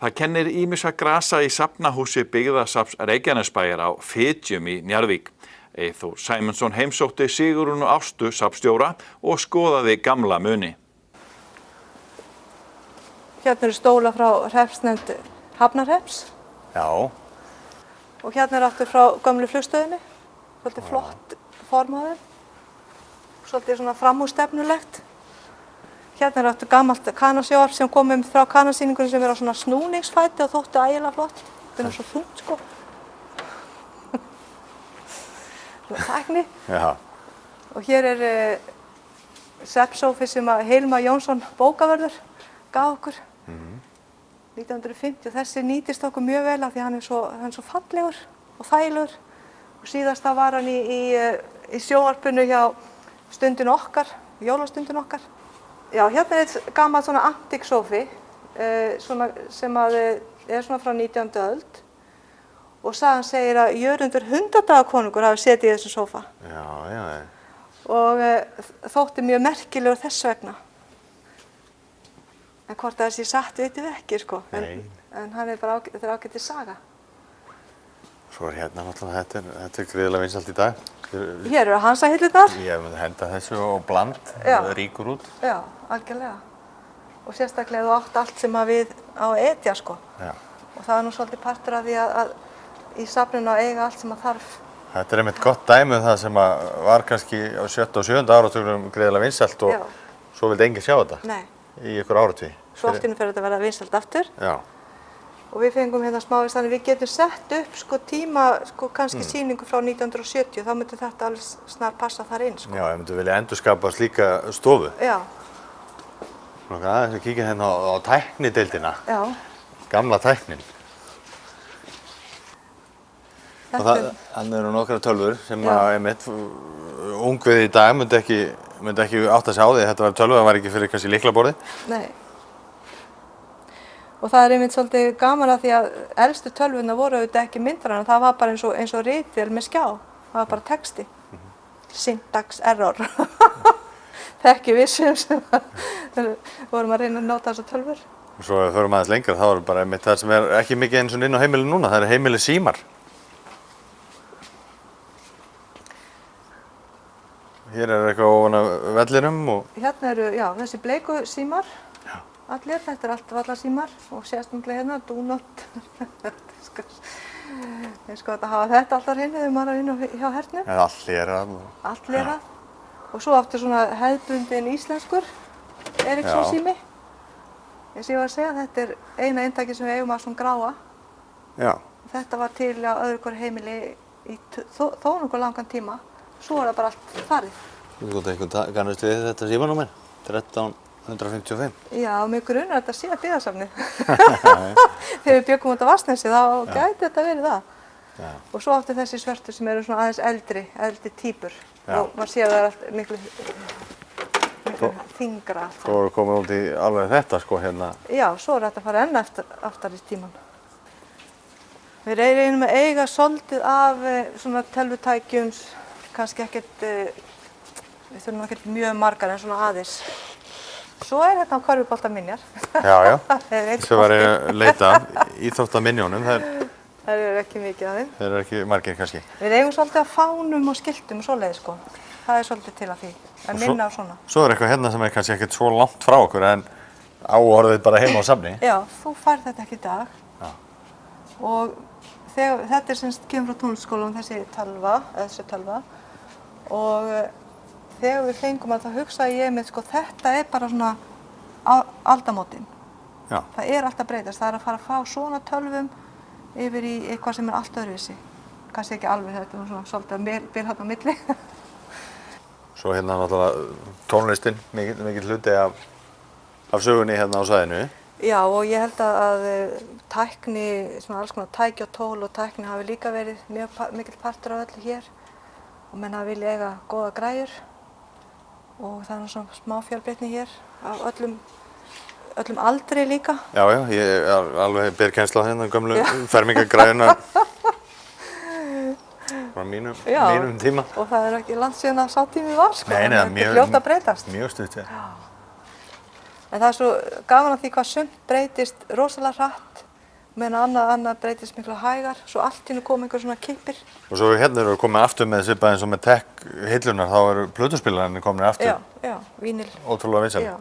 Það kennir ýmissa grasa í safnahúsi byggðasafns Reykjanesbæjar á Fitjum í Njarðvík. Eyþór Sæmundsson heimsótti Sigrúnu Ástu safnstjóra og skoðaði gamla muni. Hérna eru stóla frá hreppsnefnd Hafnarhrepps. Já. Og hérna er aftur frá gömlu flugstöðinni. Svolítið flott form á þeim. Svolítið svona framúrstefnulegt. Hérna er aftur gamalt kanasjóarp sem komum frá kanasýningunum sem er á svona snúningsfæti og þóttu ægilega flott. Það er svo þungt sko. Svona tækni. Já. Og hér er svefnsófi sem Hilmar Jónsson bókavörður gaf okkur. 1950 og þessi nýtist okkur mjög vel af því hann er svo fallegur og þægilegur. Og síðast var hann í sjónvarpinu hjá Stundin okkar, jólastundin okkar. Já, hérna er eitt gamalt svona antík sófi sem er svona frá 19. öld og sagan segir að Jörundur hundadagakonungur hafi setið í þessum sófa. Já. Og þótti mjög merkilegur þess vegna. En hvort það sé satt vitum við ekki sko. En hann er bara þetta er ágætis saga. Svo er hérna náttúrulega, þetta er gríðarlega vinsælt í dag. Hér eru hansahillurnar. Ég myndi henda þessu og bland, ríkur út. Já, algjörlega. Og sérstaklega þú átt allt sem við á að etja sko. Já. Og það er nú svolítið partur af því að í safninu að eiga allt sem að þarf. Þetta er einmitt gott dæmi það sem var kannski á 7. og 7. áratugnum gríðarlega vinsælt og svo vildi enginn sjá þetta. Nei. Í ykkur áratugi. Svo allt í einu fer þetta að verða vinsælt aftur. Já. Og við fengum hérna smávegis þannig við getum sett upp sko tíma, sko kannski sýningu frá 1970, þá myndi þetta alveg snar passa þar inn sko. Já, ég myndi vilja endurskapa slíka stofu. Já. Nóg aðeins að kíkja hérna á tæknideildina. Já. Gamla tæknin. Og þannig eru nokkrar tölvur sem einmitt ungviði í dag myndi ekki átta sig á því. Þetta var tölva, það var ekki fyrir kannski lyklaborði. Nei. Og það er einmitt svolítið gaman að því að elstu tölvuna voru auðvitað ekki myndrænar, það var bara eins og ritvél með skjá, það var bara texti. Syntax error. Þekki við sem vorum að reyna að nota þessar tölvur. Og svo ef við förum aðeins lengra, þá er bara einmitt það sem er ekki mikið eins og inn á heimili núna, það er heimili símar. Hér er eitthvað ofan af vellinum og... Hérna eru, þessi bleiku símar. Allir, þetta er allt vallarsímar og sérstaklega hérna, do not. Ég sko að hafa þetta alltaf hreinu þegar maður er inn hjá hernum. Eða allt lerað. Allt lerað. Og svo aftur svona hefðbundinn íslenskur Eriksson sími. Eins og ég var að segja, þetta er eina eintakið sem við eigum af svona gráa. Já. Þetta var til á öðru hverju heimili í þó nokkuð langan tíma. Svo er það bara allt farið. Þú veist eitthvað kannast við þetta símanúmer? 1355. Já, mig grunar þetta sé byggðasafnið. Þegar við bjöggum út á Vatnsnesi þá gæti þetta verið það. Já. Og svo aftur þessi svörtu sem eru svona aðeins eldri típur. Já. Og maður sér að það er allt miklu þyngra. Svo erum við komin út í alveg þetta sko hérna. Já, svo er þetta að fara enn aftar í tíman. Við reynum að eiga svolítið af svona tölvutækjum, kannski ekkert, við þurfum ekkert mjög margar en svona aðeins. Svo er þetta á körfuboltaminjar. Já. Þessu var ég að leita íþróttaminjónum. Það eru ekki mikið af þeim. Þeir eru ekki margir kannski. Við eigum svolítið af fánum og skiltum og svoleiðis sko. Það er svolítið til af því. En minna á svona. Svo er eitthvað hérna sem er kannski ekkert svo langt frá okkur en áorðið bara heima á safni. Já, þú færð þetta ekki í dag. Já. Og þetta er semst kemur frá tónlistarskólanum þessi tölva. Og þegar við fengum að það hugsaði ég með sko þetta er bara svona aldamótin. Já. Það er alltaf breytast. Það er að fara að fá svona tölvum yfir í eitthvað sem er allt öðruvísi. Kannski ekki alveg þetta er svona svolítið bil hérna á milli. Svo hérna náttúrulega tónlistin, mikill hluti af sögunni hérna á svæðinu. Já, og ég held að tækni, svona alls konar tæki og tól og tækni hafi líka verið mjög mikill partur af öllu hér. Og menn hafi vilja eiga góða græjur. Og það er svona smá fjölbreytni hér af öllum aldri líka. Já, ég alveg ber kennslu á hérna gömlu fermingagræjuna frá mínum tíma. Og það er ekki langt síðan að sá tími var sko. Nei, þetta er fljótt að breytast. Mjög stutt, já. En það svo gaman að því hvað sumt breytist rosalega hratt, meðan annað breytist miklu hægar, svo allt í einu kom einhver svona kippir. Og svo hérna eru komin aftur með svipað eins og með tech hillunar, þá eru plötuspilararnir komin aftur. Já, vínil. Ótrúlega vinsæl. Já.